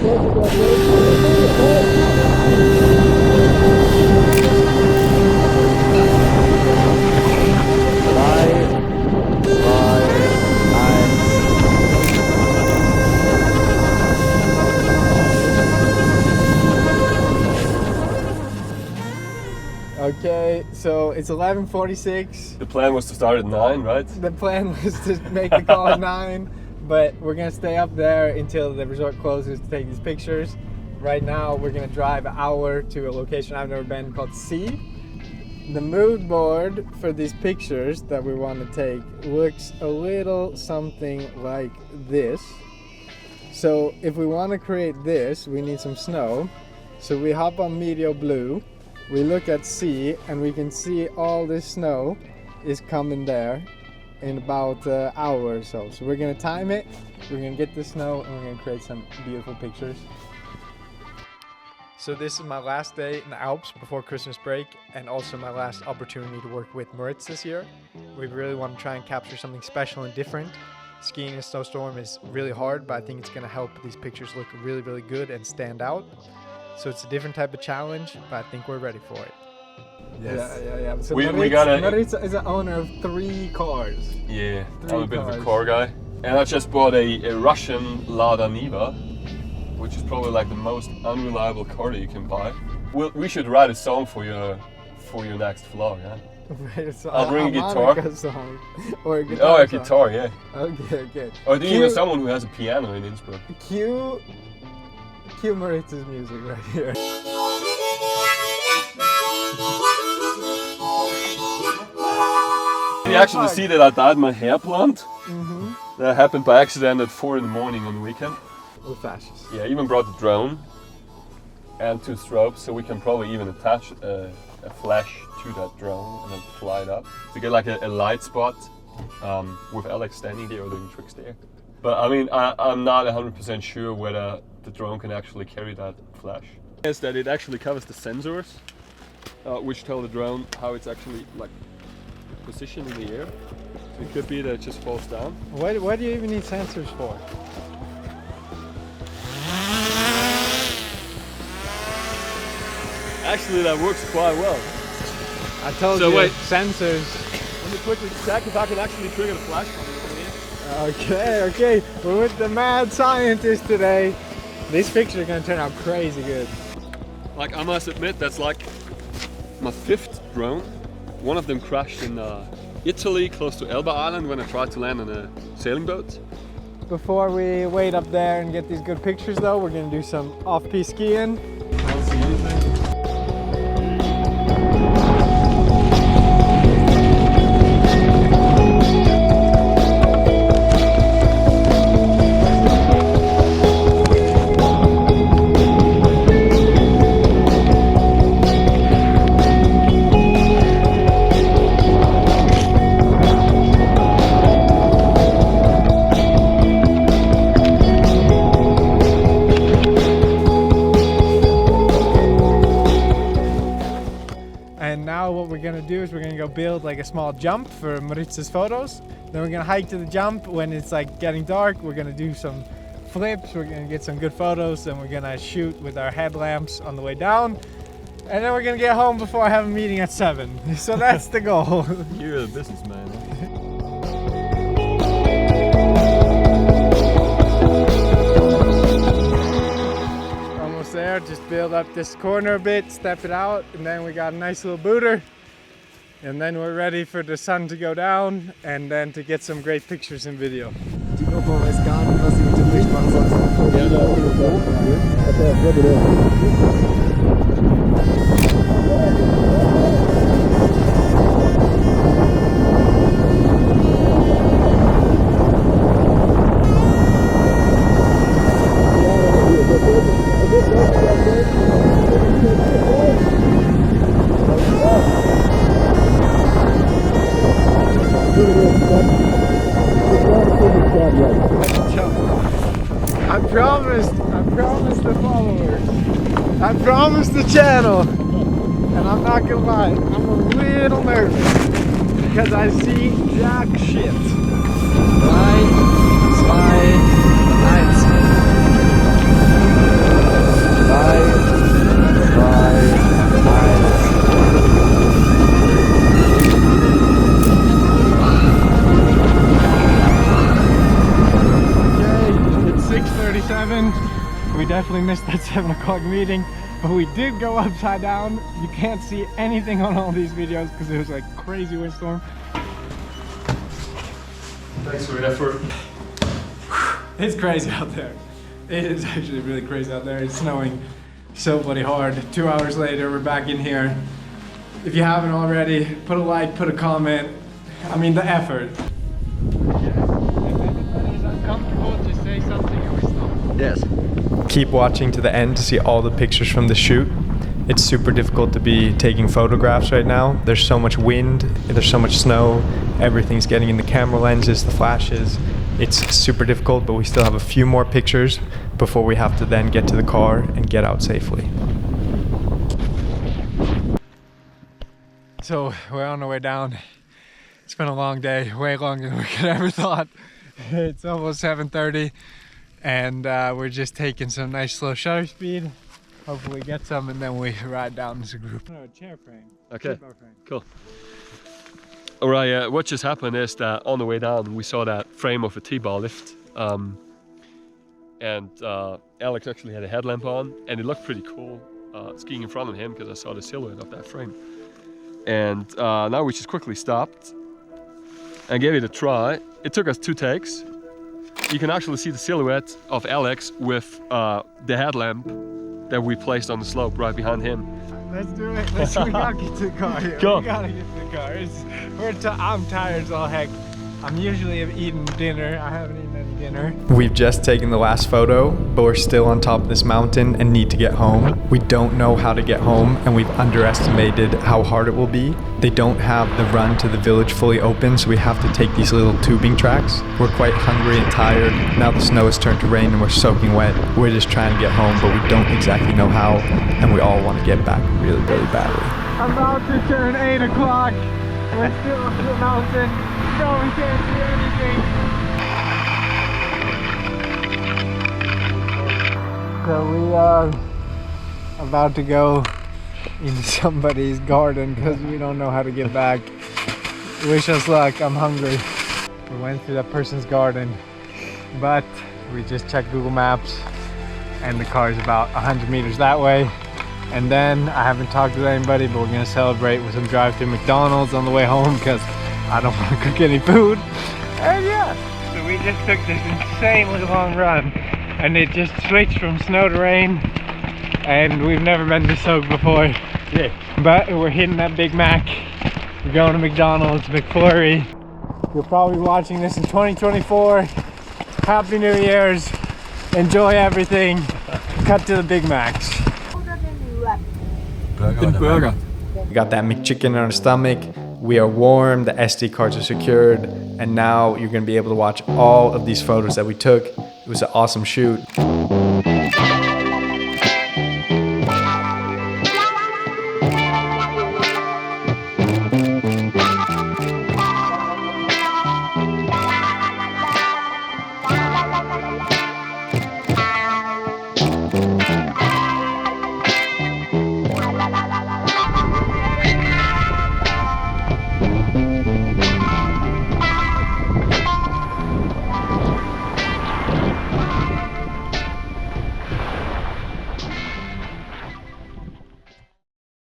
Okay, so it's 11:46. The plan was to start at 9, right? The plan was to make the call at 9, but we're gonna stay up there until the resort closes to take these pictures. Right now, we're gonna drive an hour to a location I've never been called Sea. The mood board for these pictures that we want to take looks a little something like this. So if we want to create this, we need some snow. So we hop on Meteor Blue. We look at sea and we can see all this snow is coming there in about an hour or so. So we're gonna time it, we're gonna get the snow, and we're gonna create some beautiful pictures. So this is my last day in the Alps before Christmas break, and also my last opportunity to work with Moritz this year. We really want to try and capture something special and different. Skiing in Snowstorm is really hard, but I think it's gonna help these pictures look really, really good and stand out. So it's a different type of challenge, but I think we're ready for it. Yes. Yeah. So Moritz is the owner of 3 cars. Yeah, I'm a bit of a car guy. And I just bought a Russian Lada Niva, which is probably like the most unreliable car that you can buy. We should write a song for your next vlog, huh? I'll bring a guitar. Song. Or a guitar. Oh, a guitar, yeah. Okay. Or do you know someone who has a piano in Innsbruck? Cue Moritz's music right here. You actually see that I dyed my hair blonde. That happened by accident at 4 in the morning on the weekend. With flashes. Yeah, I even brought the drone and 2 strobes, so we can probably even attach a flash to that drone and then fly it up to get like a light spot with Alex standing there or doing tricks there. But I mean, I'm not 100% sure whether the drone can actually carry that flash. Is that it actually covers the sensors, which tell the drone how it's actually like positioned in the air. So it could be that it just falls down. What do you even need sensors for? Actually, that works quite well. I told you, sensors. Let me quickly check if I can actually trigger the flash from here. Okay. We're with the mad scientist today. These pictures are gonna turn out crazy good. Like, I must admit, that's like my 5th drone. One of them crashed in Italy, close to Elba Island, when I tried to land on a sailing boat. Before we wait up there and get these good pictures though, we're gonna do some off-piste skiing. I don't see anything. And now what we're gonna do is we're gonna go build like a small jump for Moritz's photos. Then we're gonna hike to the jump. When it's like getting dark, we're gonna do some flips. We're gonna get some good photos, and we're gonna shoot with our headlamps on the way down. And then we're gonna get home before I have a meeting at 7. So that's the goal. You're a businessman. There, just build up this corner a bit, step it out, and then we got a nice little booter, and then we're ready for the sun to go down and then to get some great pictures and video. Die Opa weiß gar nicht, was sie mit dem Licht machen I promised the followers, I promised the channel, and I'm not gonna lie, I'm a little nervous because I see jack shit. 3, 2, 1. We definitely missed that 7 o'clock meeting, but we did go upside down. You can't see anything on all these videos because it was like crazy windstorm. Thanks for your effort. It's crazy out there. It is actually really crazy out there. It's snowing so bloody hard. 2 hours later, we're back in here. If you haven't already, put a like, put a comment. I mean, the effort. Yes. Keep watching to the end to see all the pictures from the shoot. It's super difficult to be taking photographs right now. There's so much wind, there's so much snow, everything's getting in the camera lenses, the flashes. It's super difficult, but we still have a few more pictures before we have to then get to the car and get out safely. So we're on our way down. It's been a long day, way longer than we could ever thought. It's almost 7:30 and we're just taking some nice slow shutter speed. Hopefully get some and then we ride down as a group. No, a chair frame. Okay, cool. Alright, what just happened is that on the way down we saw that frame of a T-bar lift. And Alex actually had a headlamp on and it looked pretty cool skiing in front of him because I saw the silhouette of that frame. And now we just quickly stopped and gave it a try. It took us 2 takes. You can actually see the silhouette of Alex with the headlamp that we placed on the slope right behind him. Let's do it. We gotta get to the car here. Go. We gotta get to the car. I'm tired as all heck. I'm usually eating dinner. I haven't eaten any dinner. We've just taken the last photo, but we're still on top of this mountain and need to get home. We don't know how to get home and we've underestimated how hard it will be. They don't have the run to the village fully open, so we have to take these little tubing tracks. We're quite hungry and tired. Now the snow has turned to rain and we're soaking wet. We're just trying to get home, but we don't exactly know how, and we all want to get back really, really badly. I'm about to turn 8 o'clock. We're still on the mountain. No, we can't see anything. So we are about to go in somebody's garden because we don't know how to get back. Wish us luck, I'm hungry. We went through that person's garden, but we just checked Google Maps and the car is about 100 meters that way. And then I haven't talked to anybody, but we're gonna celebrate with some drive-through McDonald's on the way home because I don't want to cook any food. And yeah, so we just took this insanely long run and it just switched from snow to rain and we've never been this soaked before. Yeah. But we're hitting that Big Mac. We're going to McDonald's, McFlurry. You're probably watching this in 2024. Happy New Year's. Enjoy everything. Cut to the Big Macs. Burger. We got that McChicken in our stomach. We are warm, the SD cards are secured, and now you're gonna be able to watch all of these photos that we took. It was an awesome shoot.